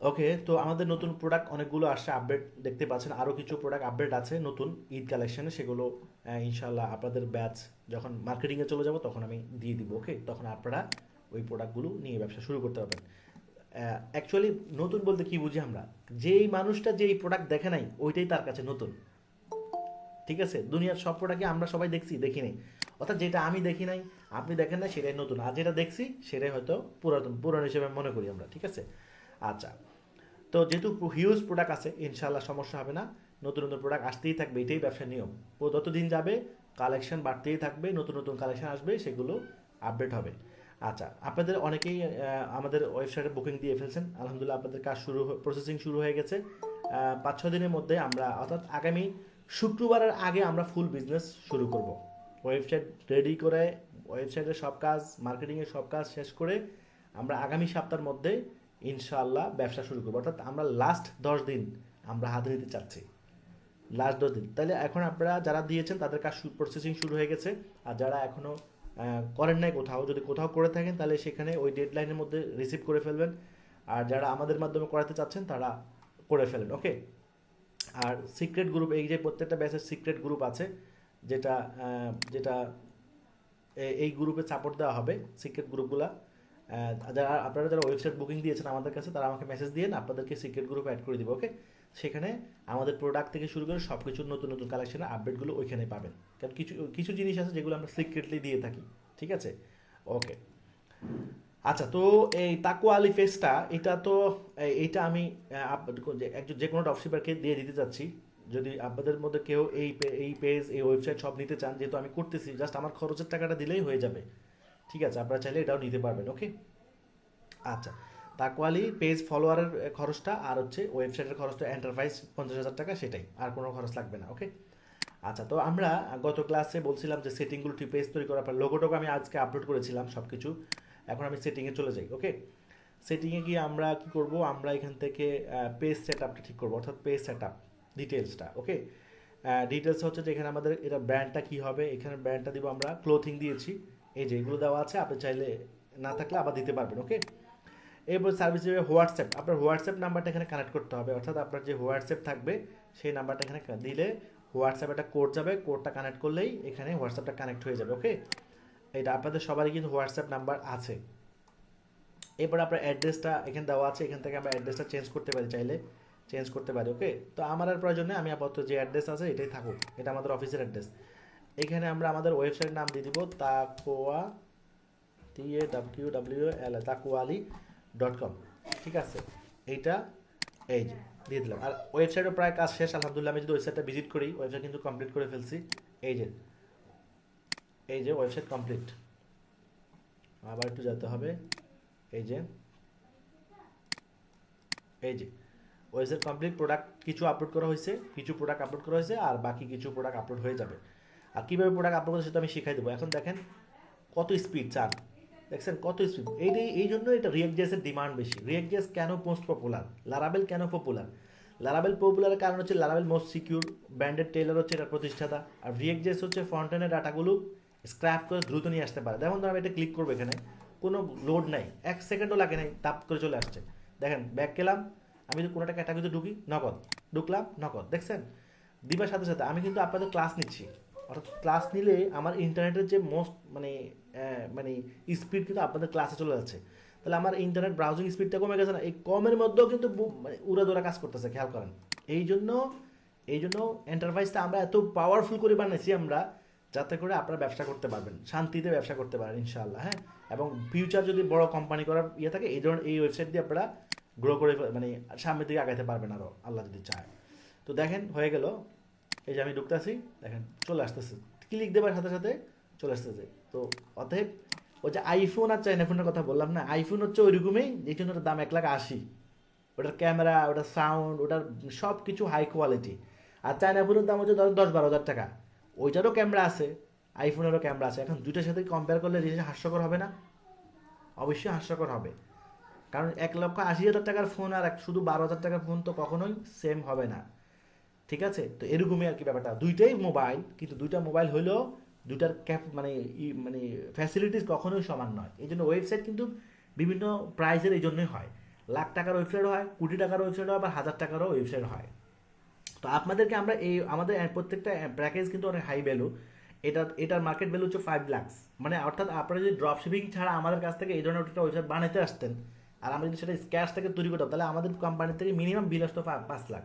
ওকে, তো আমাদের নতুন প্রোডাক্ট অনেকগুলো আসছে, আপডেট দেখতে পাচ্ছেন। আরও কিছু প্রোডাক্ট আপডেট আছে নতুন ঈদ কালেকশনে, সেগুলো ইনশাল্লাহ আপনাদের ব্যাচ যখন মার্কেটিংয়ে চলে যাব তখন আমি দিয়ে দিব। ওকে, তখন আপনারা ওই প্রোডাক্টগুলো নিয়ে ব্যবসা শুরু করতে পারবেন। অ্যাকচুয়ালি নতুন বলতে কি বুঝি আমরা, যেই মানুষটা যেই প্রোডাক্ট দেখে নাই ওইটাই তার কাছে নতুন। ঠিক আছে, দুনিয়ার সব প্রোডাক্টই আমরা সবাই দেখছি, দেখি নাই। অর্থাৎ যেটা আমি দেখি নাই, আপনি দেখেন না, সেটাই নতুন। আর যেটা দেখছি সেটাই হয়তো পুরাতন, পুরানো হিসেবে মনে করি আমরা। ঠিক আছে, আচ্ছা। তো যেহেতু হিউজ প্রোডাক্ট আছে, ইনশাল্লাহ সমস্যা হবে না। নতুন নতুন প্রোডাক্ট আসতেই থাকবে, এটাই ব্যবসার নিয়ম। যত দিন যাবে কালেকশন বাড়তেই থাকবে, নতুন নতুন কালেকশন আসবে, সেগুলো আপডেট হবে। আচ্ছা, আপনাদের অনেকেই আমাদের ওয়েবসাইটে বুকিং দিয়ে ফেলছেন, আলহামদুলিল্লাহ আপনাদের কাজ প্রসেসিং শুরু হয়ে গেছে। 5-6 দিনের মধ্যে আমরা, অর্থাৎ আগামী শুক্রবারের আগে আমরা ফুল বিজনেস শুরু করব। ওয়েবসাইট রেডি করে, ওয়েবসাইটের সব কাজ, মার্কেটিংয়ের সব কাজ শেষ করে আমরা আগামী সপ্তাহের মধ্যে ইনশাআল্লাহ ব্যবসা শুরু করবো। অর্থাৎ আমরা লাস্ট 10 দিন আমরা হাতে নিতে চাচ্ছি, লাস্ট 10 দিন। তাহলে এখন আপনারা যারা দিয়েছেন তাদের কাজ প্রসেসিং শুরু হয়ে গেছে। আর যারা এখনও করেন নাই, কোথাও যদি কোথাও করে থাকেন তাহলে সেখানে ওই ডেডলাইনের মধ্যে রিসিভ করে ফেলবেন। আর যারা আমাদের মাধ্যমে করাতে চাচ্ছেন তারা করে ফেলেন। ওকে, আর সিক্রেট গ্রুপ, এই যে প্রত্যেকটা ব্যাচের সিক্রেট গ্রুপ আছে, যেটা যেটা এই গ্রুপে সাপোর্ট দেওয়া হবে, সিক্রেট গ্রুপগুলা। যারা আপনারা যারা ওয়েবসাইট বুকিং দিয়েছেন আমাদের কাছে, তারা আমাকে মেসেজ দিয়ে আপনাদেরকে সিক্রেট গ্রুপে অ্যাড করে দিব। ওকে, সেখানে আমাদের প্রোডাক্ট থেকে শুরু করে সব কিছুর নতুন নতুন কালেকশনের আপডেটগুলো ওইখানে পাবেন। কারণ কিছু কিছু জিনিস আছে যেগুলো আমরা সিক্রেটলি দিয়ে থাকি। ঠিক আছে, ওকে। আচ্ছা, তো এই তাকওয়া আলী পেজটা, এটা তো এইটা আমি একজন যে কোনো ড্রপশিপারকে দিয়ে দিতে চাচ্ছি। যদি আপনাদের মধ্যে কেউ এই পেজ, এই ওয়েবসাইট সব নিতে চান, যেহেতু আমি করতেছি, জাস্ট আমার খরচের টাকাটা দিলেই হয়ে যাবে। ঠিক আছে, আপনারা চাইলে এটাও নিতে পারবেন। ওকে, আচ্ছা। তাকওয়ালি পেজ ফলোয়ারের খরচটা আর হচ্ছে ওয়েবসাইটের খরচটা এন্টারপ্রাইজ 50,000 টাকা, সেটাই, আর কোনো খরচ লাগবে না। ওকে, আচ্ছা। তো আমরা গত ক্লাসে বলছিলাম যে সেটিংগুলো, ঠিক পেজ তৈরি করার পর লোগোটোকে আমি আজকে আপলোড করেছিলাম সব কিছু। এখন আমি সেটিংয়ে চলে যাই। ওকে, সেটিংয়ে গিয়ে আমরা কি করব, আমরা এখান থেকে পেজ সেট আপটা ঠিক করবো, অর্থাৎ পেজ সেট আপ ডিটেলসটা। ওকে, ডিটেলস হচ্ছে যে এখানে আমাদের এটা ব্র্যান্ডটা কী হবে, এখানে ব্র্যান্ডটা দিব আমরা ক্লোথিং দিয়েছি। এই যে এগুলো দেওয়া আছে, আপনি চাইলে না থাকলে আবার দিতে পারবেন। ওকে, এরপর সার্ভিস হিসেবে হোয়াটসঅ্যাপ, আপনার হোয়াটসঅ্যাপ নাম্বারটা এখানে কানেক্ট করতে হবে। অর্থাৎ আপনার যে হোয়াটসঅ্যাপ থাকবে সেই নাম্বারটা এখানে দিলে হোয়াটসঅ্যাপে একটা কোড যাবে, কোডটা কানেক্ট করলেই এখানে হোয়াটসঅ্যাপটা কানেক্ট হয়ে যাবে। ওকে, এটা আপনাদের সবারই কিন্তু হোয়াটসঅ্যাপ নাম্বার আছে। এরপর আপনার অ্যাড্রেসটা এখানে দেওয়া আছে, এখান থেকে আমরা অ্যাড্রেসটা চেঞ্জ করতে পারি, চাইলে চেঞ্জ করতে পারি। ওকে, তো আমার আর প্রয়োজন নেই, আমি আপাতত যে অ্যাড্রেস আছে এটাই থাকুক, এটা আমাদের অফিসের অ্যাড্রেস। এখানে আমরা আমাদের ওয়েবসাইটের নাম দিয়ে দিব তাকোয়া, TAWWL, takwali.com। ঠিক আছে, এইটা এই যে দিয়ে দিলাম। আর ওয়েবসাইটও প্রায় কাজ শেষ আলহামদুলিল্লাহ। আমি যদি ওয়েবসাইটটা ভিজিট করি, ওয়েবসাইট কিন্তু কমপ্লিট করে ফেলছি। এই যে এই যে ওয়েবসাইট কমপ্লিট। আবার একটু যেতে হবে। এই যে এই যে ওয়েবসাইট কমপ্লিট, প্রোডাক্ট কিছু আপলোড করা হয়েছে, কিছু প্রোডাক্ট আপলোড করা হয়েছে, আর বাকি কিছু প্রোডাক্ট আপলোড হয়ে যাবে। আর কীভাবে প্রোডাক্ট আপলোড করতে সেটা আমি শিখাই দেবো। এখন দেখেন কত স্পিড চান, দেখছেন কত স্পিড। এই জন্য এটা রিয়েক্ট জেসের ডিমান্ড বেশি। রিয়েক্ট জেস কেন মোস্ট পপুলার, লারাবেল কেন পপুলার? লারাবেল পপুলারের কারণ হচ্ছে লারাবেল মোস্ট সিকিউর, ব্র্যান্ডেড টেইলর হচ্ছে এটার প্রতিষ্ঠাতা। আর রিয়েক্ট জেস হচ্ছে ফ্রন্ট এন্ডের ডাটাগুলো স্ক্র্যাপ করে দ্রুত নিয়ে আসতে পারে। যেমন ধরুন আমি এটা ক্লিক করবো, এখানে কোনো লোড নাই, 1 সেকেন্ডও লাগে নাই, তাপ করে চলে আসছে। দেখেন ব্যাক গেলাম, আমি যদি কোনো একটা ক্যাটাগরিতে ঢুকি, নগদ ঢুকলাম, নগদ। দেখছেন দিবার সাথে সাথে আমি কিন্তু আপনাদের ক্লাস নিচ্ছি। অর্থাৎ ক্লাস নিলে আমার ইন্টারনেটের যে মোস্ট মানে স্পিড কিন্তু আপনাদের ক্লাসে চলে যাচ্ছে। তাহলে আমার ইন্টারনেট ব্রাউজিং স্পিডটা কমে গেছে না? এই কমের মধ্যেও কিন্তু মানে উড়াদোড়া কাজ করতেছে, খেয়াল করেন। এই জন্য এই জন্য এন্টারপ্রাইজটা আমরা এত পাওয়ারফুল করে বানিয়েছি আমরা, যাতে করে আপনারা ব্যবসা করতে পারবেন, শান্তিতে ব্যবসা করতে পারেন ইনশাআল্লাহ। হ্যাঁ, এবং ফিউচার যদি বড় কোম্পানি করার ইয়ে থাকে, এই ধরনের এই ওয়েবসাইট দিয়ে আপনারা গ্রো করে মানে সামনের দিকে আগাইতে পারবেন আরও, আল্লাহ যদি চায়। তো দেখেন হয়ে গেল। এই যে আমি ঢুকতেছি, দেখেন চলে আসতেছে, ক্লিক দেবার সাথে সাথে চলে আসতেছে। তো অতএব ওই যে আইফোন আর চাইনা ফোনের কথা বললাম না, আইফোন হচ্ছে ওইরকমই, এই জন্য ওটার দাম 1,80,000। ওটার ক্যামেরা, ওটার সাউন্ড, ওটার সব কিছু হাই কোয়ালিটি। আর চায়না ফোনের দাম হচ্ছে ধরেন 10-12 হাজার টাকা। ওইটারও ক্যামেরা আছে, আইফোনেরও ক্যামেরা আছে। এখন দুইটার সাথে কম্পেয়ার করলে জিনিস হাস্যকর হবে না? অবশ্যই হাস্যকর হবে। কারণ 1,80,000 টাকার ফোন আর শুধু 12,000 টাকার ফোন তো কখনোই সেম হবে না। ঠিক আছে, তো এরকমই আর কি ব্যাপারটা। দুইটাই মোবাইল, কিন্তু দুইটা মোবাইল হলেও দুইটার মানে ফ্যাসিলিটিস কখনোই সমান নয়। এই জন্য ওয়েবসাইট কিন্তু বিভিন্ন প্রাইসের এই জন্যই হয়। লাখ টাকার ওয়েবসাইট হয়, কোটি টাকার ওয়েবসাইট হয়, আবার হাজার টাকারও ওয়েবসাইট হয়। তো আপনাদেরকে আমরা এই আমাদের প্রত্যেকটা প্যাকেজ কিন্তু অনেক হাই ভ্যালু। এটার মার্কেট ভ্যালু হচ্ছে 5 লাখ। মানে অর্থাৎ আপনারা যদি ড্রপ শিপিং ছাড়া আমাদের কাছ থেকে এই ধরনের একটা ওয়েবসাইট বানাতে আসতেন, আর আমরা যদি সেটা স্ক্র্যাচ থেকে তৈরি করতাম, তাহলে আমাদের কোম্পানি থেকে মিনিমাম বিল আসতো 5 লাখ।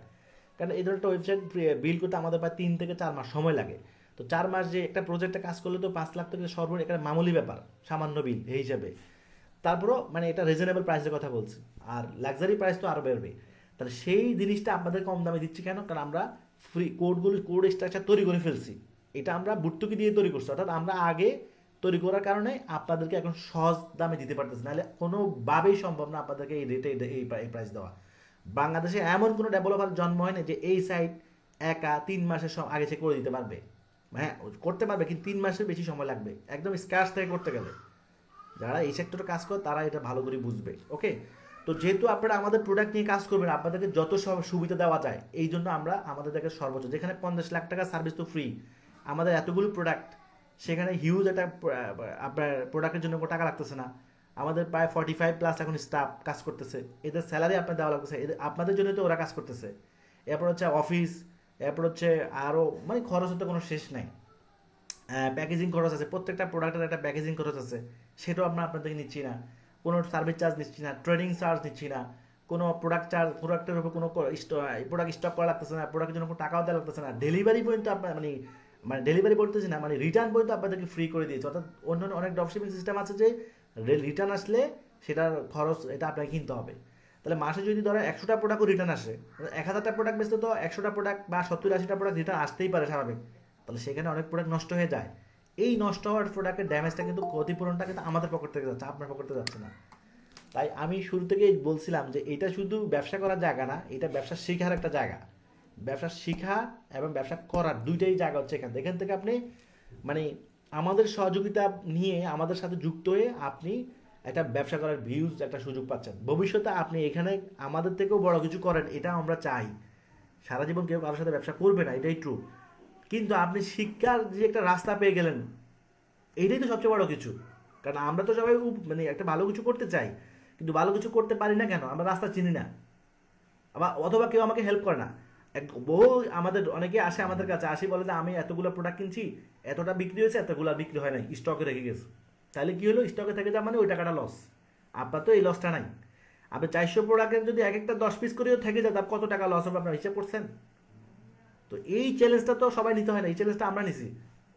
কারণ এই ধরনের একটা ওয়েবসাইট বিল করতে আমাদের প্রায় 3 থেকে 4 মাস সময় লাগে। তো 4 মাস যে একটা প্রজেক্টে কাজ করলে তো 5 লাখ থেকে সর্বোচ্চ একটা মামুলি ব্যাপার, সামান্য বিল এই হিসাবে। তারপরও মানে এটা রিজনেবল প্রাইসের কথা বলছি, আর লাক্সারি প্রাইস তো আরও বেরবে। তাহলে সেই জিনিসটা আপনাদের কম দামে দিচ্ছি কেন? কারণ আমরা ফ্রি কোড স্ট্রাকচার তৈরি করে ফেলছি। এটা আমরা ভর্তুকি দিয়ে তৈরি করছি, অর্থাৎ আমরা আগে তৈরি করার কারণে আপনাদেরকে এখন সহজ দামে দিতে পারতেছি, নাহলে কোনোভাবেই সম্ভব না আপনাদেরকে এই রেটে এই প্রাইস দেওয়া। বাংলাদেশে এমন কোনো ডেভেলপার জন্ম হয়নি যে এই সাইট একা 3 মাসের আগে সে করে দিতে পারবে। হ্যাঁ, করতে পারবে, কিন্তু 3 মাসের বেশি সময় লাগবে একদম স্ক্র্যাচ থেকে করতে গেলে। যারা এই সেক্টরে কাজ করে তারা এটা ভালো করে বুঝবে। ওকে, তো যেহেতু আপনারা আমাদের প্রোডাক্ট নিয়ে কাজ করবেন, আপনাদেরকে যত সব সুবিধা দেওয়া যায়, এই জন্য আমরা আমাদের থেকে সর্বোচ্চ, যেখানে 50 লাখ টাকা সার্ভিস তো ফ্রি, আমাদের এতগুলো প্রোডাক্ট, সেখানে হিউজ একটা আপনার প্রোডাক্টের জন্য কোনো টাকা লাগতেছে না। আমাদের প্রায় 45+ এখন স্টাফ কাজ করতেছে, এদের স্যালারি আপনার দেওয়া লাগতেছে, এদের আপনাদের জন্য তো ওরা কাজ করতেছে। এরপর হচ্ছে অফিস, এরপর হচ্ছে আরও মানে খরচের তো কোনো শেষ নাই। প্যাকেজিং খরচ আছে, প্রত্যেকটা প্রোডাক্টের একটা প্যাকেজিং খরচ আছে, সেটাও আমরা আপনাদেরকে নিচ্ছি না। কোনো সার্ভিস চার্জ নিচ্ছি না, ট্রেডিং চার্জ নিচ্ছি না, কোনো প্রোডাক্টের উপর কোনো প্রোডাক্ট স্টক করা লাগতেছে না, প্রোডাক্টের জন্য কোনো টাকাও দেওয়া লাগতেছে না, ডেলিভারি পর্যন্ত আপনার মানে মানে ডেলিভারি করতেছি না, মানে রিটার্ন পর্যন্ত আপনাদেরকে ফ্রি করে দিয়েছে। অর্থাৎ অন্য অনেক ড্রপশিপিং সিস্টেম আছে যে রিটার্ন আসলে সেটার খরচ এটা আপনাকে কিনতে হবে। তাহলে মাসে যদি ধরো 100টা প্রোডাক্টও রিটার্ন আসে, 1000টা প্রোডাক্ট বেচতে তো 100টা প্রোডাক্ট বা 70-80টা প্রোডাক্ট রিটার্ন আসতেই পারে স্বাভাবিক। তাহলে সেখানে অনেক প্রোডাক্ট নষ্ট হয়ে যায়। এই নষ্ট হওয়ার প্রোডাক্টের ড্যামেজটা কিন্তু ক্ষতিপূরণটা কিন্তু আমাদের পকেট থেকে যাচ্ছে, আপনার পকেট থেকে যাচ্ছে না। তাই আমি শুরু থেকেই বলছিলাম যে এটা শুধু ব্যবসা করার জায়গা না, এটা ব্যবসা শেখার একটা জায়গা। ব্যবসা শেখা এবং ব্যবসা করার দুইটাই জায়গা হচ্ছে এখান থেকে আপনি মানে আমাদের সহযোগিতা নিয়ে আমাদের সাথে যুক্ত হয়ে আপনি একটা ব্যবসা করার ভিউজ একটা সুযোগ পাচ্ছেন। ভবিষ্যতে আপনি এখানে আমাদের থেকেও বড় কিছু করেন, এটা আমরা চাই। সারা জীবন কেউ কারোর সাথে ব্যবসা করবে না, এটাই ট্রু। কিন্তু আপনি শিক্ষার যে একটা রাস্তা পেয়ে গেলেন, এইটাই তো সবচেয়ে বড় কিছু। কারণ আমরা তো সবাই মানে একটা ভালো কিছু করতে চাই, কিন্তু ভালো কিছু করতে পারি না কেন? আমরা রাস্তা চিনি না, আবার অথবা কেউ আমাকে হেল্প করে না। বহু আমাদের অনেকে আসে আমাদের কাছে, আসি বলে যে আমি এতগুলো প্রোডাক্ট কিনছি, এতটা বিক্রি হয়েছে, এতগুলো বিক্রি হয় নাই, স্টকে রেখে গেছে। তাহলে কি হলো? স্টকে থেকে যাওয়া মানে ওই টাকাটা লস। আপনার তো এই লসটা নাই। আপনি 400 প্রোডাক্টের যদি এক একটা 10 পিস করেও থেকে যায়, তার কত টাকা লস হবে আপনার হিসাব করছেন? তো এই চ্যালেঞ্জটা তো সবাই নিতে হয় না, এই চ্যালেঞ্জটা আমরা নিছি।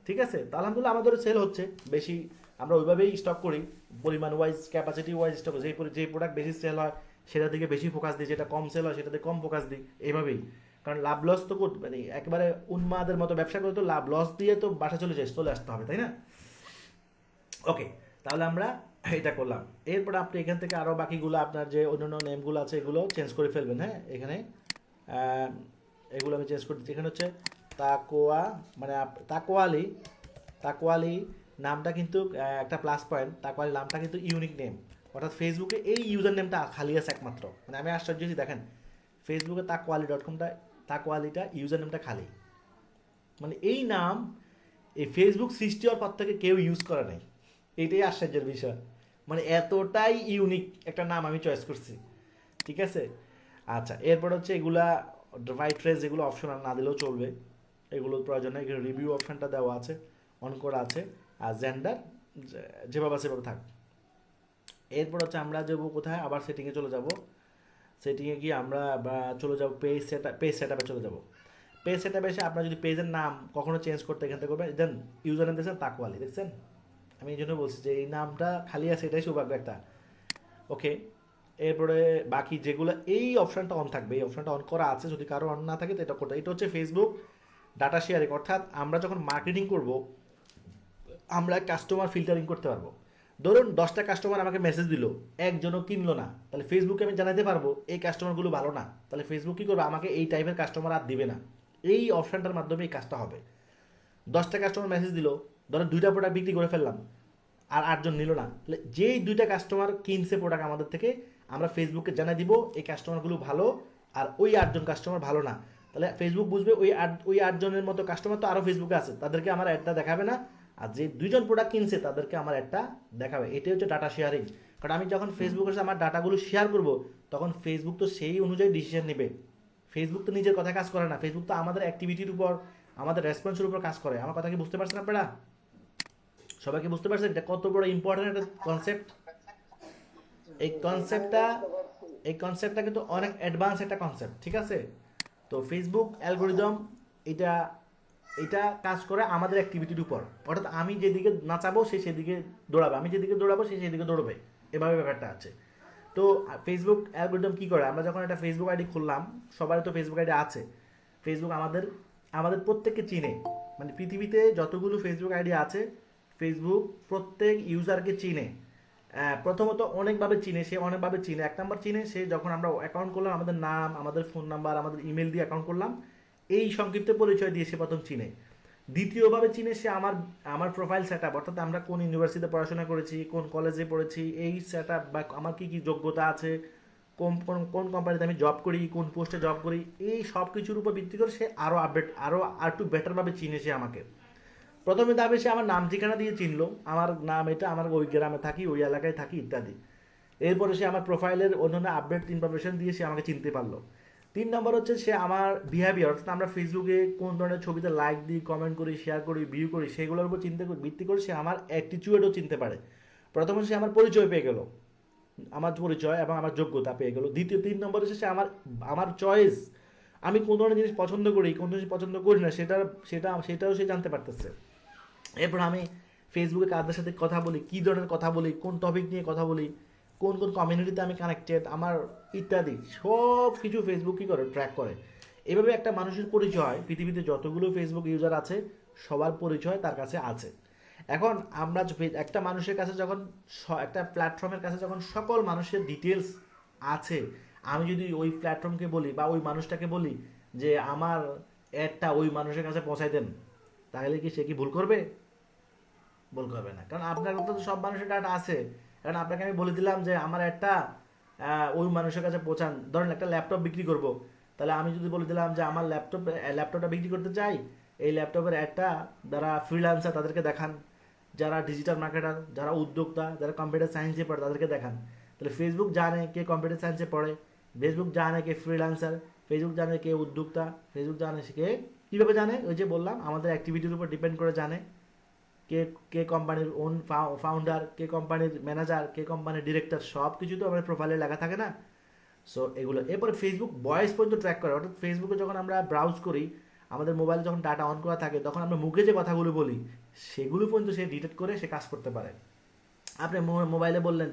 ঠিক আছে, তো আলহামদুলিল্লাহ আমাদের সেল হচ্ছে বেশি, আমরা ওইভাবেই স্টক করি, পরিমাণ ওয়াইজ ক্যাপাসিটি ওয়াইজ স্টক। যে প্রোডাক্ট বেশি সেল হয় সেটা দিকে বেশি ফোকাস দিই, যেটা কম সেল হয় সেটাতে কম ফোকাস দিই, এইভাবেই। কারণ লাভ লস তো মানে একেবারে উন্মাদের মতো ব্যবসা করে তো লাভ লস দিয়ে তো বাসা চলে আসতে হবে, তাই না? ওকে, তাহলে আমরা এটা করলাম। এরপর আপনি এখান থেকে আরও বাকিগুলো আপনার যে অন্যান্য নেমগুলো আছে এগুলো চেঞ্জ করে ফেলবেন। হ্যাঁ, এখানে এগুলো আমি চেঞ্জ করে দিচ্ছি। এখানে হচ্ছে তাকোয়া মানে তাকোয়ালি নামটা কিন্তু একটা প্লাস পয়েন্ট। তাকোয়ালি নামটা কিন্তু ইউনিক নেম, অর্থাৎ ফেসবুকে এই ইউজার নেমটা খালি আছে একমাত্র। মানে আমি আশ্চর্য হয়েছি, দেখেন ফেসবুকে তাকওয়ালি.comটা তাকওয়ালিটা ইউজার নেমটা খালি। মানে এই নাম এই ফেসবুক সৃষ্টি হওয়ার পর থেকে কেউ ইউজ করে নাই, এইটাই আশ্চর্যের বিষয়। মানে এতটাই ইউনিক একটা নাম আমি চয়েস করছি। ঠিক আছে, আচ্ছা এরপর হচ্ছে এগুলা হোয়াইট ফ্রেজ, এগুলো অপশনাল, না দিলেও চলবে, এগুলোর প্রয়োজন নেই। এখানে রিভিউ অপশনটা দেওয়া আছে, অন করা আছে। আর জেন্ডার যেভাবে সেভাবে থাক। এরপর হচ্ছে আমরা যাবো কোথায়, আবার সেটিংয়ে চলে যাব। সেটিংয়ে গিয়ে আমরা চলে যাবো পেজ সেটআপে চলে যাব। পেজ সেটআপে এসে আপনার যদি পেজের নাম কখনো চেঞ্জ করতে এখান থেকে করবেন, দেন ইউজার নেম দেখছেন তাকওয়ালি, দেখছেন? আমি এই জন্য বলছি যে এই নামটা খালি আছে, এটাই সৌভাগ্য একটা। ওকে, এরপরে বাকি যেগুলো এই অপশানটা অন থাকবে, এই অপশানটা অন করা আছে, যদি কারো অন না থাকে তো এটা করতে। এটা হচ্ছে ফেসবুক ডাটা শেয়ারিং, অর্থাৎ আমরা যখন মার্কেটিং করব আমরা কাস্টমার ফিল্টারিং করতে পারবো। ধরুন 10টা কাস্টমার আমাকে মেসেজ দিল, একজনও কিনলো না, তাহলে ফেসবুকে আমি জানাতে পারবো এই কাস্টমারগুলো ভালো না, তাহলে ফেসবুক কী করবে, আমাকে এই টাইপের কাস্টমার আর দিবে না। এই অপশানটার মাধ্যমে এই কাজটা হবে। 10টা কাস্টমার মেসেজ দিল, ধরো 2টা প্রোডাক্ট বিক্রি করে ফেললাম, আর 8জন নিল না, তাহলে যেই 2টা কাস্টমার কিনছে প্রোডাক্ট আমাদের থেকে, আমরা ফেসবুকে জানিয়ে দিব এই কাস্টমারগুলো ভালো, আর ওই 8জন কাস্টমার ভালো না। তাহলে ফেসবুক বুঝবে ওই 8জনের মতো কাস্টমার তো আরও ফেসবুকে আছে, তাদেরকে আমার অ্যাডটা দেখাবে না, আর যে 2জন প্রোডাক্ট কিনছে তাদেরকে আমার অ্যাডটা দেখাবে। এটাই হচ্ছে ডাটা শেয়ারিং। কারণ আমি যখন ফেসবুকের সাথে আমার ডাটাগুলো শেয়ার করব, তখন ফেসবুক তো সেই অনুযায়ী ডিসিশন নেবে। ফেসবুক তো নিজের কথা কাজ করে না, ফেসবুক তো আমাদের অ্যাক্টিভিটির উপর, আমাদের রেসপন্সের উপর কাজ করে। আমার কথা কি বুঝতে পারছেন আপনারা? সবাইকে বুঝতে পারছেন এটা কত বড় ইম্পর্টেন্ট একটা কনসেপ্ট? এই কনসেপ্টটা এই কনসেপ্টটা কিন্তু অনেক অ্যাডভান্স একটা কনসেপ্ট, ঠিক আছে? তো ফেসবুক অ্যালগোরিদম এটা এটা কাজ করে আমাদের অ্যাক্টিভিটির উপর, অর্থাৎ আমি যেদিকে নাচাবো সে সেদিকে দৌড়াবে, আমি যেদিকে দৌড়াবো সে সেদিকে দৌড়বে, এভাবে ব্যাপারটা আছে। তো ফেসবুক অ্যালগোরিদম কী করে, আমরা যখন একটা ফেসবুক আইডি খুললাম, সবারই তো ফেসবুক আইডি আছে। ফেসবুক আমাদের আমাদের প্রত্যেককে চিনে, মানে পৃথিবীতে যতগুলো ফেসবুক আইডি আছে ফেসবুক প্রত্যেক ইউজারকে চিনে। প্রথমত অনেকভাবে চিনে, সে অনেকভাবে চিনে। এক নম্বর চিনে সে যখন আমরা অ্যাকাউন্ট করলাম, আমাদের নাম, আমাদের ফোন নাম্বার, আমাদের ইমেল দিয়ে অ্যাকাউন্ট করলাম, এই সংক্ষিপ্ত পরিচয় দিয়ে সে প্রথম চিনে। দ্বিতীয়ভাবে চিনে সে আমার আমার প্রোফাইল সেট আপ, অর্থাৎ আমরা কোন ইউনিভার্সিটিতে পড়াশোনা করেছি, কোন কলেজে পড়েছি, এই সেট আপ বা আমার কী কী যোগ্যতা আছে, কোন কোন কোন কোম্পানিতে আমি জব করি, কোন পোস্টে জব করি, এই সব কিছুর উপর ভিত্তি করে সে আরও আপডেট, আরও আর একটু বেটারভাবে চিনে সে আমাকে। প্রথমে ধাপে সে আমার নাম ঠিকানা দিয়ে চিনলো, আমার নাম এটা, আমার ওই গ্রামে থাকি, ওই এলাকায় থাকি ইত্যাদি। এরপরে সে আমার প্রোফাইলের অন্যান্য আপডেট ইনফরমেশন দিয়ে সে আমাকে চিনতে পারলো। 3 নম্বর হচ্ছে সে আমার বিহেভিয়ার, অর্থাৎ আমরা ফেসবুকে কোন ধরনের ছবিতে লাইক দিই, কমেন্ট করি, শেয়ার করি, ভিউ করি, সেগুলোর উপর ভিত্তি করে সে আমার অ্যাটিটিউডও চিনতে পারে। প্রথমে সে আমার পরিচয় পেয়ে গেল, আমার পরিচয় এবং আমার যোগ্যতা পেয়ে গেল। 3 নম্বর হচ্ছে সে আমার আমার চয়েস, আমি কোন ধরনের জিনিস পছন্দ করি, কোন জিনিস পছন্দ করি না, সেটাও সে জানতে পারতেছে। এরপর আমি ফেসবুকে কাদের সাথে কথা বলি, কী ধরনের কথা বলি, কোন টপিক নিয়ে কথা বলি, কোন কোন কমিউনিটিতে আমি কানেক্টেড, আমার ইত্যাদি সব কিছু ফেসবুক কী করে, ট্র্যাক করে। এভাবে একটা মানুষের পরিচয়, পৃথিবীতে যতগুলো ফেসবুক ইউজার আছে সবার পরিচয় তার কাছে আছে। এখন আমরা একটা মানুষের কাছে যখন, একটা প্ল্যাটফর্মের কাছে যখন সকল মানুষের ডিটেলস আছে, আমি যদি ওই প্ল্যাটফর্মকে বলি বা ওই মানুষটাকে বলি যে আমার অ্যাডটা ওই মানুষের কাছে পৌঁছাই দেন, তাহলে কি সে কি ভুল করবে? ভুল করবে না, কারণ আপনার তো সব মানুষের ডাটা আছে। কারণ আপনাকে আমি বলে দিলাম যে আমার একটা ওই মানুষের কাছে পৌঁছান, ধরেন একটা ল্যাপটপ বিক্রি করব, তাহলে আমি যদি বলে দিলাম যে আমার ল্যাপটপটা বিক্রি করতে চাই, এই ল্যাপটপের একটা যারা ফ্রিল্যান্সার তাদেরকে দেখান, যারা ডিজিটাল মার্কেটার, যারা উদ্যোক্তা, যারা কম্পিউটার সায়েন্সে পড়ে তাদেরকে দেখান, তাহলে ফেসবুক জানে কে কম্পিউটার সায়েন্সে পড়ে, ফেসবুক জানে কে ফ্রিল্যান্সার, ফেসবুক জানে কে উদ্যোক্তা, ফেসবুক জানে সে কে কীভাবে জানে, ওই যে বললাম আমাদের অ্যাক্টিভিটির উপর ডিপেন্ড করে জানে। কে কে কোম্পানির ওন ফাউন্ডার, কে কোম্পানির ম্যানেজার, কে কোম্পানির ডিরেক্টর, সব কিছু তো আমাদের প্রোফাইলে লেখা থাকে না। সো এগুলো এরপরে ফেসবুক ভয়েস পর্যন্ত ট্র্যাক করে, অর্থাৎ ফেসবুকে যখন আমরা ব্রাউজ করি, আমাদের মোবাইলে যখন ডাটা অন করা থাকে, তখন আমরা মুখে যে কথাগুলো বলি সেগুলো পর্যন্ত সে ডিটেক্ট করে সে কাজ করতে পারে। আপনি মোবাইলে বললেন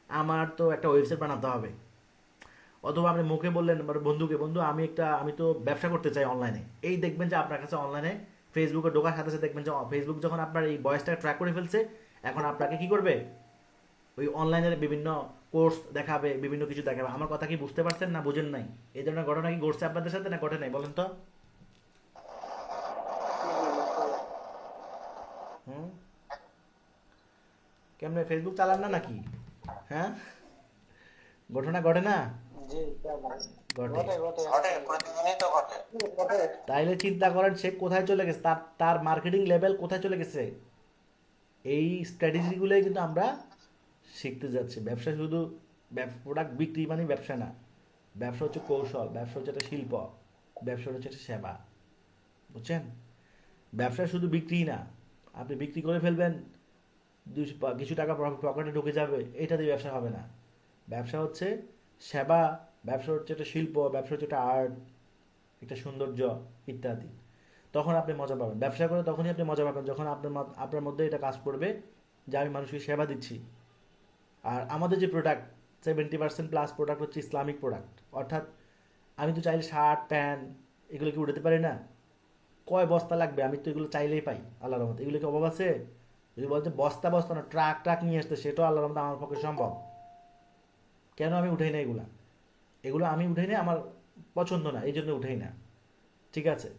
আমার তো একটা ওয়েবসাইট বানাতে হবে, অথবা আপনি মুখে বললেন বন্ধুকে, বন্ধু আমি তো ব্যবসা করতে চাই অনলাইনে, এই দেখবেন যে আপনার কাছে অনলাইনে ফেসবুকে ঢোকার সাথে সাথে দেখবেন যে ফেসবুক যখন আপনার এই ভয়েসটা ট্র্যাক করে ফেলছে, এখন আপনাকে কি করবে, ওই অনলাইনের বিভিন্ন কোর্স দেখাবে, বিভিন্ন কিছু দেখাবে। আমার কথা কি বুঝতে পারছেন না বুঝেন নাই? এই ধরনের ঘটনা কি ঘটছে আপনাদের সাথে না ঘটে নাই বলেন তো? হুম, কেমনে ফেসবুক চালান না নাকি? হ্যাঁ, ঘটনা ঘটে না? ঘটে। তাইলে চিন্তা করেন সে কোথায় চলে গেছে, তার তার মার্কেটিং লেভেল কোথায় চলে গেছে। এই স্ট্র্যাটেজিগুলোই কিন্তু আমরা শিখতে যাচ্ছি। ব্যবসা শুধু প্রোডাক্ট বিক্রি মানে ব্যবসা না, ব্যবসা হচ্ছে কৌশল, ব্যবসা হচ্ছে একটা শিল্প, ব্যবসা হচ্ছে একটা সেবা, বুঝছেন? ব্যবসা শুধু বিক্রি না, আপনি বিক্রি করে ফেলবেন, কিছু টাকা পকেটে ঢুকে যাবে, এটা দিয়ে ব্যবসা হবে না। ব্যবসা হচ্ছে সেবা, ব্যবসা হচ্ছে একটা শিল্প, ব্যবসা হচ্ছে একটা আর্ট, একটা সৌন্দর্য ইত্যাদি। তখন আপনি মজা পাবেন ব্যবসা করে, তখনই আপনি মজা পাবেন যখন আপনার মধ্যে এটা কাজ করবে যে আমি মানুষকে সেবা দিচ্ছি। আর আমাদের যে প্রোডাক্ট, 70% প্লাস প্রোডাক্ট হচ্ছে ইসলামিক প্রোডাক্ট, অর্থাৎ আমি তো চাইলে শার্ট প্যান্ট এগুলো কি উঠাতে পারি না? কয় বস্তা লাগবে, আমি তো এগুলো চাইলেই পাই আল্লাহর রহমতে, এগুলো কি অভাব আছে? যদি বলছে বস্তা বস্তা না, ট্রাক ট্রাক নিয়ে আসতে, সেটাও আল্লাহর রহমতে আমার পক্ষে সম্ভব। কেন আমি উঠাই না এগুলা? এগুলো আমি উঠাই না, আমার পছন্দ না, এই জন্য উঠাই না, ঠিক আছে?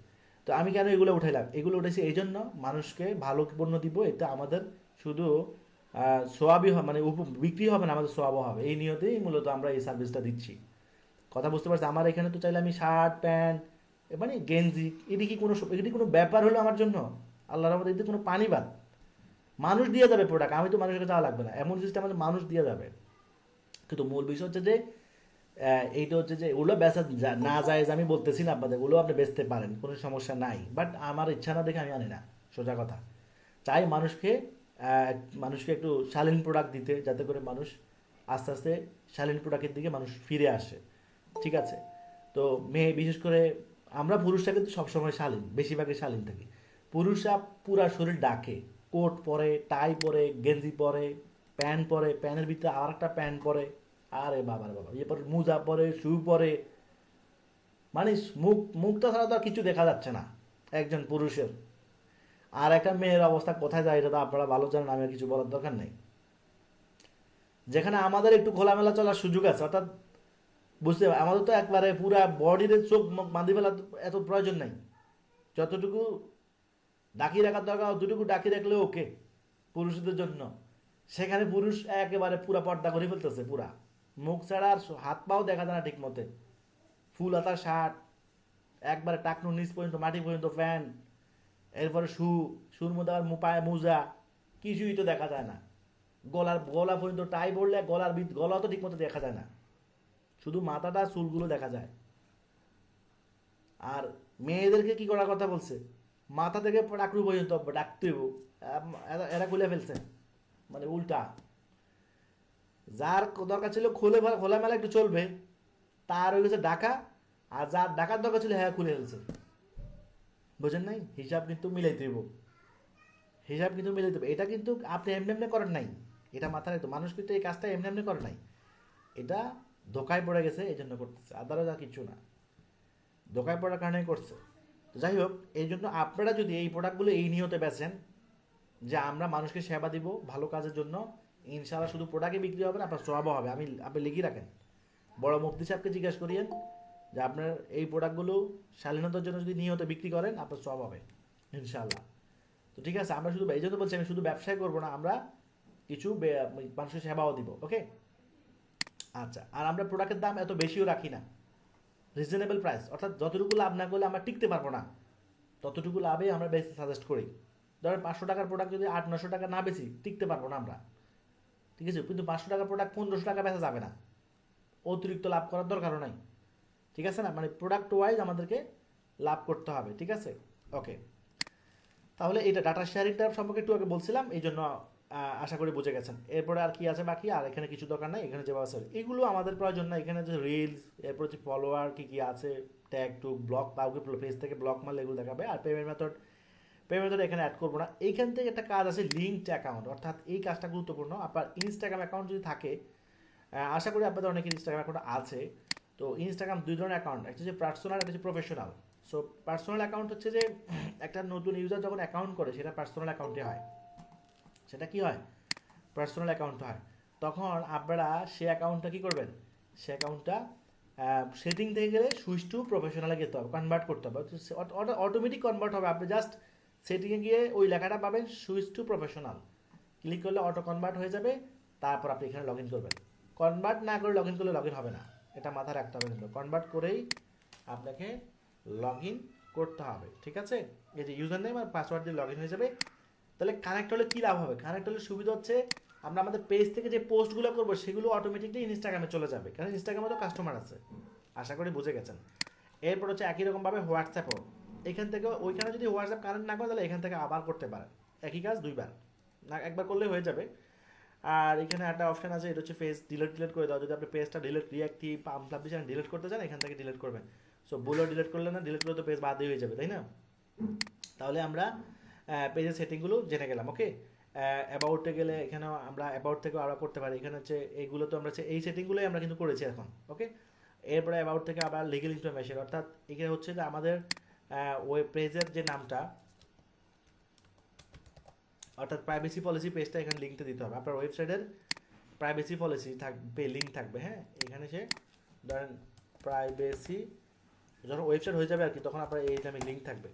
তো আমি কেন এগুলো উঠাইলাম, এগুলো উঠেছি এই জন্য মানুষকে ভালো পণ্য দিব, এতে আমাদের শুধু সোয়াবই হবে, মানে বিক্রি হবে না, আমাদের সোয়াবও হবে, এই নিয়তেই মূলত আমরা এই সার্ভিসটা দিচ্ছি। কথা বুঝতে পারছি? আমার এখানে তো চাইলে আমি শার্ট প্যান্ট মানে গেঞ্জি, এটি কোনো ব্যাপার হলো আমার জন্য? আল্লাহর রহমতে এতে কোনো পানি বাদ, মানুষ দিয়ে যাবে প্রোডাক্ট, আমি তো মানুষের কাছে যাওয়া লাগবে না, এমন সিস্টেম আছে মানুষ দিয়ে যাবে। কিন্তু মূল বিষয় হচ্ছে যে এইটা হচ্ছে যে ওগুলো বেচা না যায়, আমি বলতেছি না আপনাদের, ওগুলো আপনি বেচতে পারেন, কোনো সমস্যা নাই, বাট আমার ইচ্ছা না দেখে আমি আনি না, সোজা কথা। চাই মানুষকে মানুষকে একটু শালীন প্রোডাক্ট দিতে, যাতে করে মানুষ আস্তে আস্তে শালীন প্রোডাক্টের দিকে মানুষ ফিরে আসে, ঠিক আছে? তো মেয়ে বিশেষ করে আমরা পুরুষরা কিন্তু সবসময় শালীন, বেশিরভাগই শালীন থাকি। পুরুষরা পুরা শরীর ডাকে, কোট পরে, টাই পরে, গেঞ্জি পরে, প্যান্ট পরে, প্যান্টের ভিতরে আর একটা প্যান্ট পরে, আরে বাবার বাবা, ইয়ে পরে মোজা পরে, শু পরে, মানে মুখটা ছাড়া তো আর কিছু দেখা যাচ্ছে না একজন পুরুষের। আর একটা মেয়ের অবস্থা কোথায় যায় এটা তো আপনারা ভালো জানেন, আমি আর কিছু বলার দরকার নেই। যেখানে আমাদের একটু খোলামেলা চলার সুযোগ আছে, অর্থাৎ বুঝতে আমাদের তো একবারে পুরা বডির চোখ বাঁধি ফেলা এত প্রয়োজন নাই, যতটুকু ডাকি রাখার দরকার অতটুকু ডাকি রাখলে ওকে পুরুষদের জন্য। সেখানে পুরুষ একেবারে পুরা পর্দা করে ফেলতেছে, পুরা মুখ ছাড়া আর হাত পাও দেখা যায় না ঠিক মতে, ফুল হাতার শার্ট, একবারে টাকনুর নিচ পর্যন্ত মাটি পর্যন্ত প্যান্ট, এরপরে শুর মধ্যে আবার পায়ে মোজা, কিছুই তো দেখা যায় না। গলা পর্যন্ত টাই পড়লে গলা তো ঠিক মতো দেখা যায় না, শুধু মাথাটা চুলগুলো দেখা যায়। আর মেয়েদেরকে কি করার কথা বলছে, মাথা থেকে টাকরু পর্যন্ত ডাকতে হইব, এরা খুলে ফেলছে, মানে উল্টা। যার দরকার ছিল খোলামেলা একটু চলবে, তার হয়ে গেছে ঢাকা, আর যার ঢাকার দরকার ছিল হ্যাঁ খুলে ফেলছে। বুঝেন নাই? হিসাব কিন্তু মিলাইতে হইব, হিসাব কিন্তু মিলাইতে হবে। এটা কিন্তু আপনি এমনি এমনি করেন নাই, এটা মাথায় রাখতো। মানুষ কিন্তু এই কাজটা এমনি এমনি করে নাই, এটা ধোকায় পড়ে গেছে এই জন্য করতেছে, আদারওয়াইজ আর কিছু না, ধোকায় পড়ার কারণে করছে। তো যাই হোক, এই জন্য আপনারা যদি এই প্রোডাক্টগুলো এই নিয়তে বেচেন যে আমরা মানুষকে সেবা দিব ভালো কাজের জন্য, ইনশাআল্লাহ শুধু প্রোডাক্টই বিক্রি হবে না, আপনার সওয়াবও হবে। আপনি লিখে রাখেন, বড় মুফতি সাহেবকে জিজ্ঞাসা করিয়েন যে আপনার এই প্রোডাক্টগুলো শালীনতার জন্য যদি নিয়ত বিক্রি করেন আপনার সওয়াব হবে ইনশাআল্লাহ। তো ঠিক আছে, আমরা শুধু এই জন্য বলছি আমি শুধু ব্যবসায় করবো না, আমরা কিছু মানুষের সেবাও দিব, ওকে? আচ্ছা, আর আমরা প্রোডাক্টের দাম এত বেশিও রাখি না, রিজনেবল প্রাইস, অর্থাৎ যতটুকু লাভ না করলে আমরা টিকতে পারবো না, ততটুকু লাভে আমরা বেশি সাজেস্ট করি। ধরেন 500 টাকার প্রোডাক্ট যদি 800-900 টাকা না বেশি, টিকতে পারবো না আমরা, ঠিক আছে? কিন্তু 500 টাকার প্রোডাক্ট 1500 টাকা বেচা যাবে না, অতিরিক্ত লাভ করার দরকারও নাই, ঠিক আছে না? মানে প্রোডাক্ট ওয়াইজ আমাদেরকে লাভ করতে হবে, ঠিক আছে? ওকে, তাহলে এটা ডাটা শেয়ারিংটা সম্পর্কে একটু আগে বলছিলাম, এই জন্য আশা করি বুঝে গেছেন। এরপরে আর কি আছে বাকি, আর এখানে কিছু দরকার নাই, এখানে যেভাবে আছে এগুলো আমাদের প্রয়োজন না। এখানে যে রিলস, এরপর হচ্ছে ফলোয়ার কী কী আছে, ট্যাগ টু ব্লক, কাউকে পেজ থেকে ব্লক মারলে এগুলো দেখাবে। আর পেমেন্ট মেথড এখানে অ্যাড করবো না। এইখান থেকে একটা কাজ আছে লিঙ্কড অ্যাকাউন্ট, অর্থাৎ এই কাজটা গুরুত্বপূর্ণ। আপনার ইনস্টাগ্রাম অ্যাকাউন্ট যদি থাকে, আশা করি আপনাদের অনেকের ইনস্টাগ্রাম অ্যাকাউন্ট আছে। তো ইনস্টাগ্রাম দুই ধরনের অ্যাকাউন্ট, একটা হচ্ছে পার্সোনাল, একটা হচ্ছে প্রফেশনাল। সো পার্সোনাল অ্যাকাউন্ট হচ্ছে যে একটা নতুন ইউজার যখন অ্যাকাউন্ট করে সেটা পার্সোনাল অ্যাকাউন্টে হয়, সেটা কি হয়, পার্সোনাল অ্যাকাউন্ট হয়। তখন আপনারা সে অ্যাকাউন্টটা কী করবেন, সে অ্যাকাউন্টটা সেটিং থেকে গেলে সুইচ টু প্রফেশনালে যেতে হবে, কনভার্ট করতে হবে, অটোমেটিক কনভার্ট হবে। আপনি জাস্ট সেটিংয়ে গিয়ে ওই লেখাটা পাবেন সুইচ টু প্রফেশনাল, ক্লিক করলে অটো কনভার্ট হয়ে যাবে। তারপর আপনি এখানে লগ ইন করবেন। কনভার্ট না করে লগ ইন করলে লগ ইন হবে না, এটা মাথায় রাখতে হবে। কিন্তু কনভার্ট করেই আপনাকে লগ ইন করতে হবে, ঠিক আছে? এই যে ইউজার নেম আর পাসওয়ার্ড দিয়ে লগ ইন হয়ে যাবে। তাহলে কানেক্ট হলে কী লাভ হবে, কানেক্ট হলে সুবিধা হচ্ছে আমরা আমাদের পেজ থেকে যে পোস্টগুলো করবো সেগুলো অটোমেটিকলি ইনস্টাগ্রামে চলে যাবে, কারণ ইনস্টাগ্রামে তো কাস্টমার আছে, আশা করি বুঝে গেছেন। এরপর হচ্ছে একই রকমভাবে হোয়াটসঅ্যাপও, এখান থেকে ওইখানে যদি হোয়াটসঅ্যাপ কানেক্ট না করে তাহলে এখান থেকে আবার করতে পারেন, একই কাজ দুইবার, না একবার করলে হয়ে যাবে। আর এখানে একটা অপশন আছে, এটা হচ্ছে পেজ ডিলিট করে দাও। যদি আপনি পেজটা রিঅ্যাক্টিভ পাবলিশার ডিলিট করতে চান, এখান থেকে ডিলিট করবেন। সো বলেও ডিলিট করলে না, ডিলিট করলে তো পেজ বাদই হয়ে যাবে, তাই না? তাহলে আমরা পেজের সেটিংগুলো জেনে গেলাম, ওকে? অ্যাবাউটে গেলে এখানেও আমরা অ্যাবাউট থেকেও আরও করতে পারি। এখানে হচ্ছে এইগুলো তো আমরা এই সেটিংগুলোই আমরা কিন্তু করেছি এখন, ওকে? এরপরে অ্যাবাউট থেকে আবার লিগ্যাল ইনফরমেশন, অর্থাৎ এখানে হচ্ছে যে আমাদের ওয়েব পেজের যে নামটা, অর্থাৎ প্রাইভেসি পলিসি পেজটা এখানে লিঙ্কটা দিতে হবে। আপনার ওয়েবসাইটের প্রাইভেসি পলিসি থাকবে, লিঙ্ক থাকবে, হ্যাঁ? এখানে সে ধরেন প্রাইভেসি, যখন ওয়েবসাইট হয়ে যাবে আর কি, তখন আপনার এই নামে লিঙ্ক থাকবে।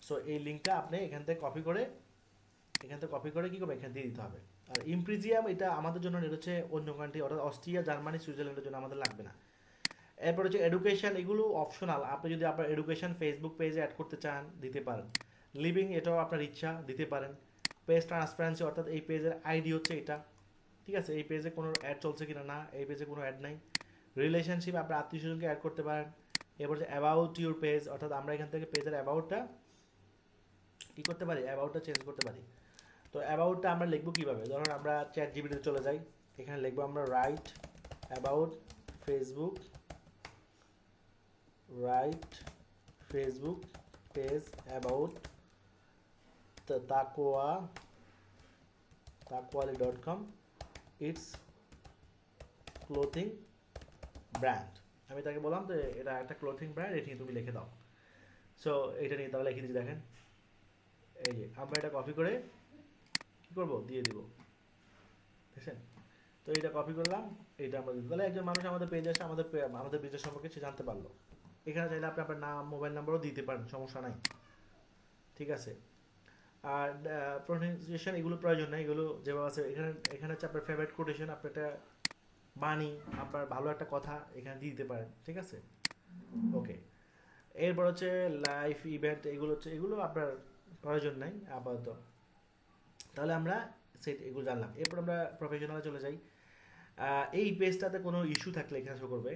সো এই লিঙ্কটা আপনি এখান থেকে কপি করে কী করবে, এখানে দিয়ে দিতে হবে। আর ইমপ্রিজিয়াম এটা আমাদের জন্য, এটা হচ্ছে অন্য কান্ট্রি, অর্থাৎ অস্ট্রিয়া, জার্মানি, সুইজারল্যান্ডের জন্য আমাদের লাগবে না। এরপর হচ্ছে এডুকেশন, এগুলো অপশনাল। আপনি যদি আপনার এডুকেশন ফেসবুক পেজে অ্যাড করতে চান দিতে পারেন। লিভিং, এটাও আপনার ইচ্ছা, দিতে পারেন। পেজ ট্রান্সপারেন্সি, অর্থাৎ এই পেজের আইডি হচ্ছে এটা, ঠিক আছে, এই পেজে কোনো অ্যাড চলছে কিনা, না এই পেজে কোনো অ্যাড নাই। রিলেশনশিপ আপনার আত্মীয় স্বজনকে অ্যাড করতে পারেন। এরপর যে অ্যাবাউট ইউর পেজ, অর্থাৎ আমরা এখান থেকে পেজের অ্যাবাউটটা কী করতে পারি, অ্যাবাউটটা চেঞ্জ করতে পারি। তো অ্যাবাউটটা আমরা লিখবো কীভাবে, ধরুন আমরা চ্যাট জিপিটিতে চলে যাই, এখানে লিখবো আমরা right about Facebook, right Facebook page about taquali.com, it's clothing brand. আমি তাকে বললাম তো এটা একটা ক্লোথিং ব্র্যান্ড, এটি তুমি লিখে দাও। সো এটা নিয়ে তারা লিখে দিচ্ছি, দেখেন এই যে আমরা এটা কপি করে কী করবো, দিয়ে দিব, দেখছেন। তো এটা কপি করলাম, এইটা আমরা দিব, তাহলে একজন মানুষ আমাদের পেজে আসে, আমাদের পেজের সম্পর্কে সে জানতে পারলো। এখানে চাইলে আপনি আপনার নাম, মোবাইল নাম্বারও দিতে পারেন, সমস্যা নাই, ঠিক আছে। আর প্রোনাউন্সিয়েশন এগুলো প্রয়োজন নাই, এগুলো যেভাবে আছে এখানে হচ্ছে আপনার ফেভারিট কোটেশন, আপনি একটা বাণী, আপনার ভালো একটা কথা এখানে দিয়ে দিতে পারেন, ঠিক আছে। ওকে, এরপর হচ্ছে লাইফ ইভেন্ট, এগুলো আপনার প্রয়োজন নাই আপাতত। তাহলে আমরা এগুলো জানলাম। এরপর আমরা প্রফেশনালে চলে যাই। এই পেজটাতে কোনো ইস্যু থাকলে এখানে শো করবে।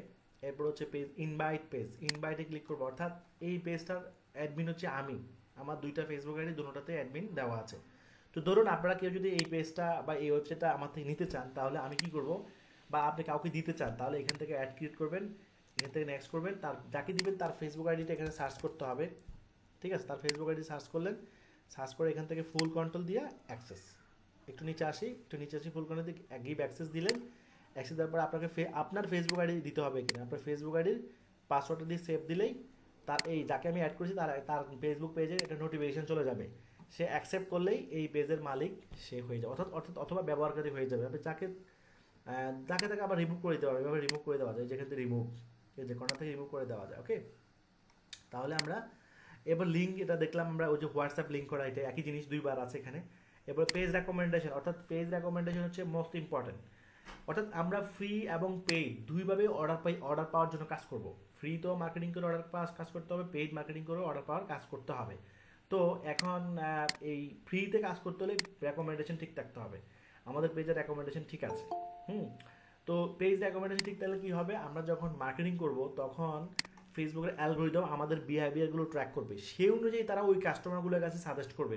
এরপর হচ্ছে পেজ ইনভাইটে ক্লিক করবো, অর্থাৎ এই পেজটার অ্যাডমিন হচ্ছে আমি, আমার দুইটা ফেসবুক আইডি দুটোতে অ্যাডমিন দেওয়া আছে। তো ধরুন আপনারা কেউ যদি এই পেজটা বা এই ওয়েবসাইটটা আমার থেকে নিতে চান, তাহলে আমি কি করব, বা আপনি কাউকে দিতে চান, তাহলে এখান থেকে অ্যাড ক্রিয়েট করবেন, এখান থেকে নেক্সট করবেন, তার যাকে দিবেন তার ফেসবুক আইডিটা এখানে সার্চ করতে হবে, ঠিক আছে। তার ফেসবুক আইডি সার্চ করলেন, সার্চ করে এখান থেকে ফুল কন্ট্রোল দিয়ে অ্যাক্সেস, একটু নিচে আসি ফুল কন্ট্রোল দিয়ে গিভ অ্যাক্সেস দিলেন। অ্যাক্সেস দেওয়ার পরে আপনাকে আপনার ফেসবুক আইডি দিতে হবে কিনা, আপনার ফেসবুক আইডির পাসওয়ার্ডটা দিয়ে সেভ দিলেই তার এই যাকে আমি অ্যাড করেছি তার ফেসবুক পেজে একটা নোটিফিকেশন চলে যাবে, সে অ্যাকসেপ্ট করলেই এই পেজের মালিক সে হয়ে যাবে, অর্থাৎ অথবা ব্যবহারকারী হয়ে যাবে। আপনি যাকে তাকে আবার রিমুভ করে দিতে পারবেন, এভাবে রিমুভ করে দেওয়া যায়, যেখান থেকে রিমুভ, এই যে কোনটা থেকে রিমুভ করে দেওয়া যায়। ওকে, তাহলে আমরা এবার লিঙ্ক এটা দেখলাম, আমরা ওই যে হোয়াটসঅ্যাপ লিঙ্ক করা, এটা একই জিনিস দুইবার আছে এখানে। এবার পেজ রেকমেন্ডেশন, অর্থাৎ পেজ রেকমেন্ডেশন হচ্ছে মোস্ট ইম্পর্টেন্ট, অর্থাৎ আমরা ফ্রি এবং পেইড দুইভাবে অর্ডার পাওয়ার জন্য কাজ করব। ফ্রি তো মার্কেটিং করে অর্ডার পাওয়ার কাজ করতে হবে, পেইড মার্কেটিং করে অর্ডার পাওয়ার কাজ করতে হবে। তো এখন এই ফ্রিতে কাজ করতে হলে রেকমেন্ডেশন ঠিক থাকতে হবে, আমাদের পেজের রেকমেন্ডেশন ঠিক আছে। তো পেজ রেকমেন্ডেশন ঠিক থাকলে কী হবে, আমরা যখন মার্কেটিং করব তখন ফেসবুকের অ্যালগরিদম আমাদের বিহেভিয়ারগুলো ট্র্যাক করবে, সেই অনুযায়ী তারা ওই কাস্টমারগুলোর কাছে সাজেস্ট করবে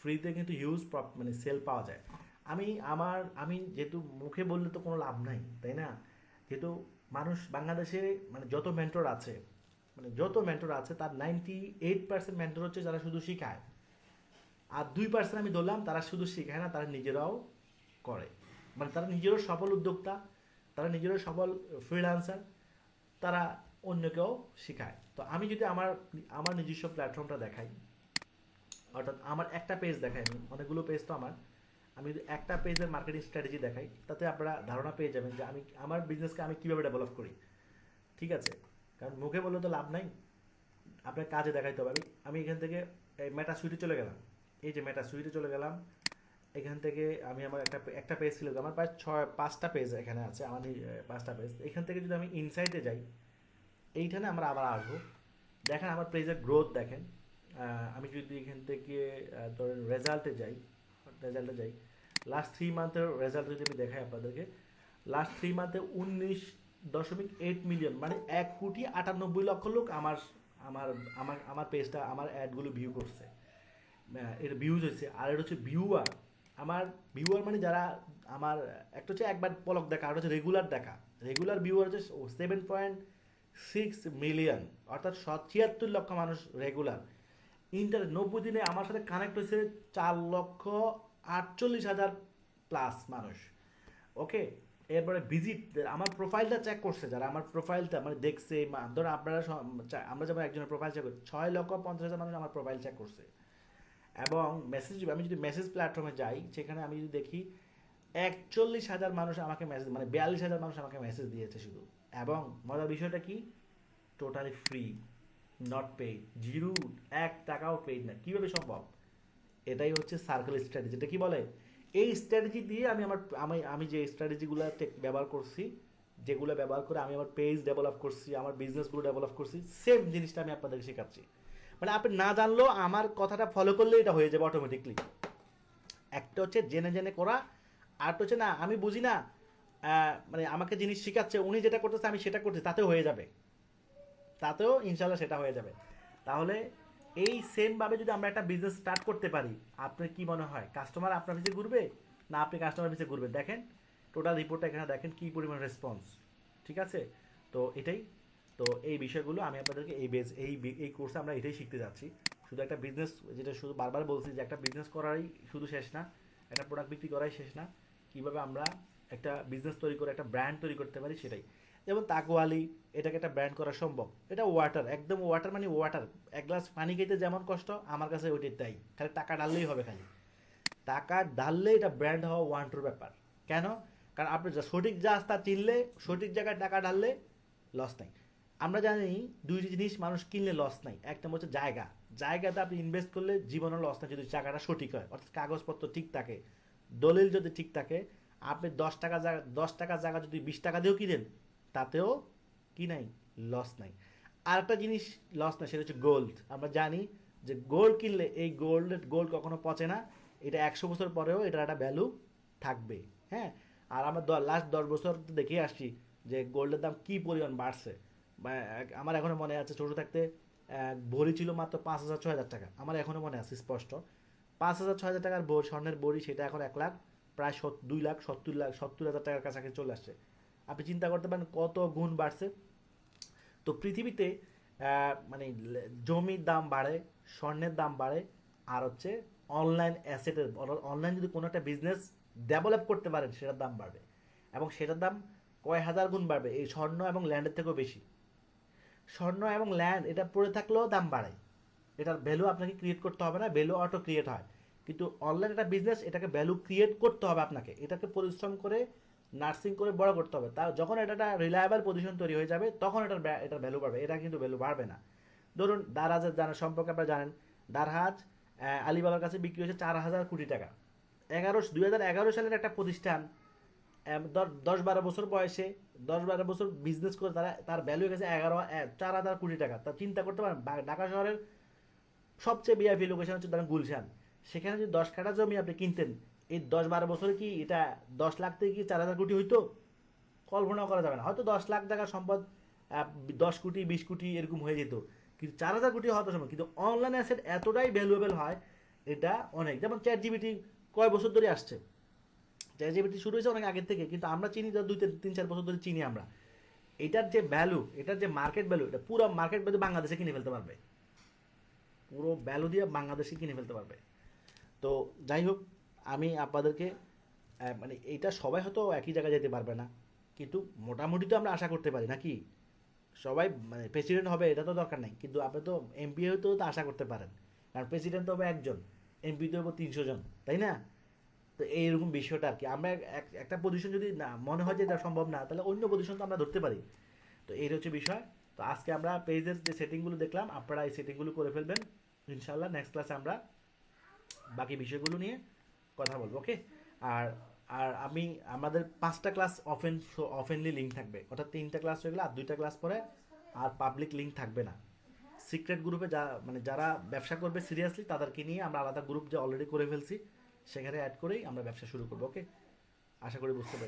ফ্রিতে কিন্তু হিউজ মানে সেল পাওয়া যায়। আমি যেহেতু মুখে বললে তো কোনো লাভ নাই, তাই না, যেহেতু মানুষ বাংলাদেশে মানে যত মেন্টর আছে তার 98% মেন্টর হচ্ছে যারা শুধু শেখায়, আর 2% আমি ধরলাম তারা শুধু শেখায় না, তারা নিজেরাও করে, মানে তারা নিজেরও সফল উদ্যোক্তা, তারা নিজেরও সফল ফ্রিল্যান্সার, তারা অন্যকেও শেখায়। তো আমি যদি আমার নিজস্ব প্ল্যাটফর্মটা দেখাই, অর্থাৎ আমার একটা পেজ দেখাই, অনেকগুলো পেজ তো আমি যদি একটা পেজের মার্কেটিং স্ট্র্যাটেজি দেখাই, তাতে আপনারা ধারণা পেয়ে যাবেন যে আমার বিজনেসকে আমি কীভাবে ডেভেলপ করি, ঠিক আছে। কারণ মুখে বললে তো লাভ নাই, আপনার কাজে দেখাইতে হবে। আমি এখান থেকে মেটা সুইটে চলে গেলাম, এই যে মেটা সুইটে চলে গেলাম, এখান থেকে আমি আমার একটা পেজ ছিল, আমার প্রায় 5টা পেজ এখানে আছে, আমার 5টা পেজ। এখান থেকে যদি আমি ইনসাইটে যাই, এইখানে আমরা আবার আসবো, দেখেন আমার পেজের গ্রোথ দেখেন। আমি যদি এখান থেকে ধরেন রেজাল্টে যাই, লাস্ট 3 মান্থের রেজাল্ট যদি আমি দেখাই আপনাদেরকে, লাস্ট 3 মান্থে 19.8 মিলিয়ন, মানে 1,98,00,000 লোক আমার পেজটা, আমার অ্যাডগুলো ভিউ করছে, এটা ভিউজ হয়েছে। আর এটা হচ্ছে ভিউয়ার মানে যারা আমার একটা হচ্ছে একবার পলক দেখা, আর হচ্ছে রেগুলার ভিউয়ার হচ্ছে 7.6 মিলিয়ন, অর্থাৎ 76 লক্ষ মানুষ রেগুলার। 90 দিনে আমার সাথে কানেক্ট হয়েছে 4,48,000 প্লাস মানুষ। ওকে, এরপরে ভিজিট, আমার প্রোফাইলটা চেক করছে, যারা আমার প্রোফাইলটা মানে দেখছে, ধরুন আমরা যেমন একজনের প্রোফাইল চেক করি, 6,50,000 মানুষ আমার প্রোফাইল চেক করছে। এবং আমি যদি মেসেজ প্ল্যাটফর্মে যাই, সেখানে আমি যদি দেখি 41,000 মানুষ আমাকে মেসেজ, মানে 42,000 মানুষ আমাকে মেসেজ দিয়েছে শুধু। এবং মজার বিষয়টা কি, টোটালি ফ্রি, নট পেইড, 0 1 টাকাও পেইড না। কীভাবে সম্ভব? এটাই হচ্ছে সার্কেল স্ট্র্যাটেজি। এটা কি বলে, এই স্ট্র্যাটেজি দিয়ে আমি যে স্ট্র্যাটেজিগুলো ব্যবহার করছি, যেগুলো ব্যবহার করে আমি আমার পেজ ডেভেলপ করছি, আমার বিজনেসগুলো ডেভেলপ করছি, সেম জিনিসটা আমি আপনাদেরকে শেখাচ্ছি। মানে আপনি না জানলেও আমার কথাটা ফলো করলে এটা হয়ে যাবে অটোমেটিকলি। একটা হচ্ছে জেনে করা, আর তো হচ্ছে না আমি বুঝি না, মানে আমাকে জিনিস শিখাচ্ছে, উনি যেটা করতেছে আমি সেটা করছি, তাতেও হয়ে যাবে, তাতেও ইনশাল্লাহ সেটা হয়ে যাবে। তাহলে এই সেম ভাবে যদি আমরা একটা বিজনেস স্টার্ট করতে পারি, আপনার কি মনে হয় কাস্টমার আপনার পিছিয়ে ঘুরবে না আপনি কাস্টমার পিছিয়ে ঘুরবে? দেখেন টোটাল রিপোর্টটা এখানে দেখেন কি পরিমাণ রেসপন্স। ঠিক আছে, তো এটাই, তো এই বিষয়গুলো আমি আপনাদেরকে এই কোর্সে আমরা এটাই শিখতে যাচ্ছি। শুধু একটা বিজনেস, যেটা শুধু বারবার বলছি যে একটা বিজনেস করাই শুধু শেষ না, একটা প্রোডাক্ট বিক্রি করাই শেষ না, কীভাবে আমরা একটা বিজনেস তৈরি করে একটা ব্র্যান্ড তৈরি করতে পারি সেটাই। যেমন তাকওয়ালি, এটাকে একটা ব্র্যান্ড করা সম্ভব। এটা ওয়াটার, একদম ওয়াটার মানে ওয়াটার, এক গ্লাস পানি খেতে যেমন কষ্ট আমার কাছে ওইটাই তাই, খালি টাকা ঢাললেই হবে, খালি টাকা ঢাললে এটা ব্র্যান্ড হওয়া ওয়ান টুর ব্যাপার। কেন? কারণ আপনি সঠিক রাস্তা চিনলে, সঠিক জায়গায় টাকা ঢাললে লস নাই। আমরা জানি দুইটি জিনিস মানুষ কিনলে লস নাই, একটা হচ্ছে জায়গা, জায়গাতে আপনি ইনভেস্ট করলে জীবনে লস নাই যদি জায়গাটা সঠিক হয়, অর্থাৎ কাগজপত্র ঠিক থাকে, দলিল যদি ঠিক থাকে। আপনি 10 টাকা জায়গা যদি 20 টাকা দিয়েও কিনেন, তাতেও কি নাই, লস নাই। আর একটা জিনিস লস নাই, সেটা হচ্ছে গোল্ড। আমরা জানি যে গোল্ড কিনলে এই গোল্ড কখনো পচে না, এটা 100 বছর পরেও এটার একটা ভ্যালু থাকবে। হ্যাঁ, আর আমরা লাস্ট 10 বছর দেখে আসছি যে গোল্ডের দাম কি পরিমাণ বাড়ছে। আমার এখনো মনে আছে ছোট থাকতে ভরি ছিল মাত্র 5,000 6,000 টাকা, আমার এখনো মনে আছে স্পষ্ট। 5,000 6,000 টাকার স্বর্ণের ভরি, সেটা এখন 1 লাখ, প্রায় 2 লাখ 70 হাজার টাকার কাছাকাছি চলে আসছে। আপনি চিন্তা করতে পারেন কত গুণ বাড়ছে। তো পৃথিবীতে মানে জমির দাম বাড়ে, স্বর্ণের দাম বাড়ে, আর হচ্ছে অনলাইন অ্যাসেটের, অনলাইন যদি কোনো একটা বিজনেস ডেভেলপ করতে পারেন সেটার দাম বাড়বে, এবং সেটার দাম কয় হাজার গুণ বাড়বে এই স্বর্ণ এবং ল্যান্ডের থেকেও বেশি। স্বর্ণ এবং ল্যান্ড এটা পড়ে থাকলেও দাম বাড়ে, এটার ভ্যালু আপনাকে ক্রিয়েট করতে হবে না, ভ্যালু অটো ক্রিয়েট হয়। কিন্তু অনলাইন একটা বিজনেস, এটাকে ভ্যালু ক্রিয়েট করতে হবে আপনাকে, এটাকে পরিশ্রম করে নার্সিং করে বড় করতে হবে। তা যখন এটা একটা রিলায়েবল পজিশন তৈরি হয়ে যাবে তখন এটার ভ্যালু বাড়বে, এটা কিন্তু ভ্যালু বাড়বে না। ধরুন দারাজের জানার সম্পর্কে আপনারা জানেন, দারহাজ আলিবাবার কাছে বিক্রি হয়েছে 4,000 কোটি টাকা। 2011 সালের একটা প্রতিষ্ঠান 10-12 বছর বয়সে, 10-12 বছর বিজনেস করে তার ভ্যালু হয়ে গেছে 4,000 কোটি টাকা। তা চিন্তা করতে পারেন, ঢাকা শহরের সবচেয়ে ভিআইপি লোকেশন হচ্ছে ধরেন গুলশান, সেখানে যদি 10 কাঠা জমি আপনি কিনতেন, এই 10-12 বছরে কি এটা 10 লাখ থেকে কি 4,000 কোটি হইতো? কল্পনাও করা যাবে না। হয়তো 10 লাখ টাকার সম্পদ 10 কোটি 20 কোটি এরকম হয়ে যেত, কিন্তু 4,000 কোটি হওয়া সম্ভব। কিন্তু অনলাইন অ্যাসেট এতটাই ভ্যালুয়েবল হয়, এটা অনেক। যেমন চ্যাট জিপিটি কয় বছর ধরে আসছে, চ্যাট জিপিটি শুরু হয়েছে অনেক আগের থেকে, কিন্তু আমরা চিনি 2-3-4 বছর ধরে চিনি আমরা। এটার যে ভ্যালু, এটার যে মার্কেট ভ্যালু, এটা পুরো মার্কেট ভ্যালু বাংলাদেশে কিনে ফেলতে পারবে, পুরো ভ্যালু দিয়ে বাংলাদেশে কিনে ফেলতে পারবে। তো যাই হোক, আমি আপনাদেরকে মানে এইটা সবাই হয়তো একই জায়গায় যেতে পারবে না, কিন্তু মোটামুটি তো আমরা আশা করতে পারি নাকি, সবাই মানে প্রেসিডেন্ট হবে এটা তো দরকার নাই, কিন্তু আপনি তো এমপি হতেও তো আশা করতে পারেন, কারণ প্রেসিডেন্ট তো হবে একজন, এমপি তো হবে 300 জন, তাই না? তো এইরকম বিষয়টা আর কি, আমরা একটা পজিশন যদি না মনে হয় যে এটা সম্ভব না, তাহলে অন্য পজিশন তো আমরা ধরতে পারি। তো এই হচ্ছে বিষয়। তো আজকে আমরা পেজের যে সেটিংগুলো দেখলাম, আপনারা এই সেটিংগুলো করে ফেলবেন। ইনশাল্লাহ নেক্সট ক্লাসে আমরা বাকি বিষয়গুলো নিয়ে কথা বলবো, ওকে? আর আর আমি আমাদের 5টা ক্লাস অফেনলি লিঙ্ক থাকবে, অর্থাৎ 3টা ক্লাস হয়ে গেলে আর 2টা ক্লাস পরে আর পাবলিক লিঙ্ক থাকবে না। সিক্রেট গ্রুপে মানে যারা ব্যবসা করবে সিরিয়াসলি তাদেরকে নিয়ে আমরা আলাদা গ্রুপ যে অলরেডি করে ফেলছি, সেখানে অ্যাড করেই আমরা ব্যবসা শুরু করবো, ওকে? আশা করি বুঝতে পারি।